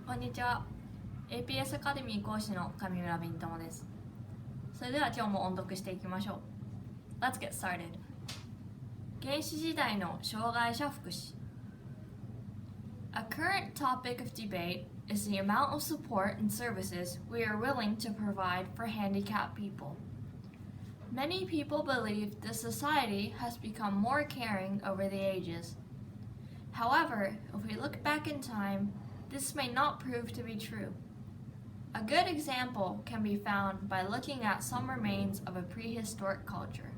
こんにちは。aps アカデミー講師の上村紅巴です。それでは今日も音読していきましょう。Let's get started. 原始時代の障害者福祉。A current topic of debate is the amount of support and services we are willing to provide for handicapped people. Many people believe the society has become more caring over the ages. However, if we look back in time, this may not prove to be true. A good example can be found by looking at some remains of a prehistoric culture.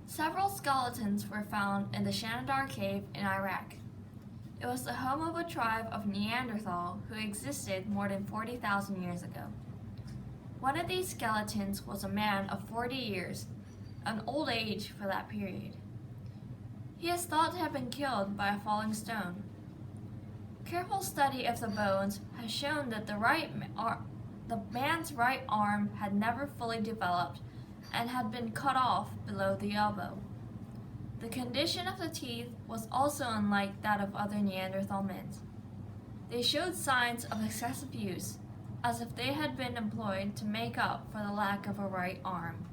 Several skeletons were found in the Shandar cave in Iraq. It was the home of a tribe of Neanderthal who existed more than 40,000 years ago. One of these skeletons was a man of 40 years, an old age for that period. He is thought to have been killed by a falling stone. Careful study of the bones has shown that the man's right arm had never fully developed and had been cut off below the elbow. The condition of the teeth was also unlike that of other Neanderthal men. They showed signs of excessive use, as if they had been employed to make up for the lack of a right arm.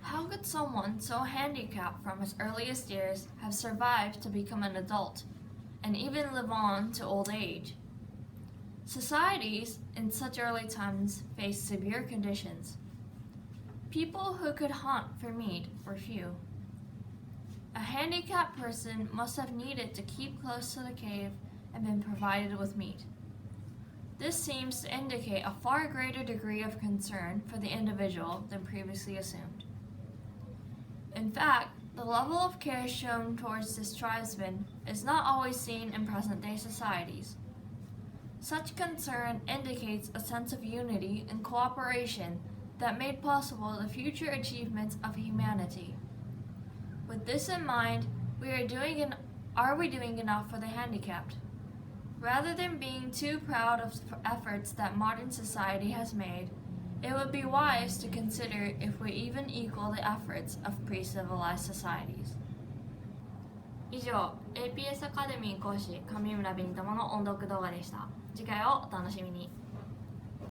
How could someone so handicapped from his earliest years have survived to become an adult, and even live on to old age? Societies in such early times faced severe conditions. People who could hunt for meat were few. A handicapped person must have needed to keep close to the cave and been provided with meat. This seems to indicate a far greater degree of concern for the individual than previously assumed. In fact, the level of care shown towards this tribesman is not always seen in present-day societies. Such concern indicates a sense of unity and cooperation that made possible the future achievements of humanity. With this in mind, are we doing enough for the handicapped? Rather than being too proud of efforts that modern society has made, it would be wise to consider if we even equal the efforts of pre-civilized societies. 以上、aps アカデミー講師上村紅巴の音読動画でした。次回をお楽しみに。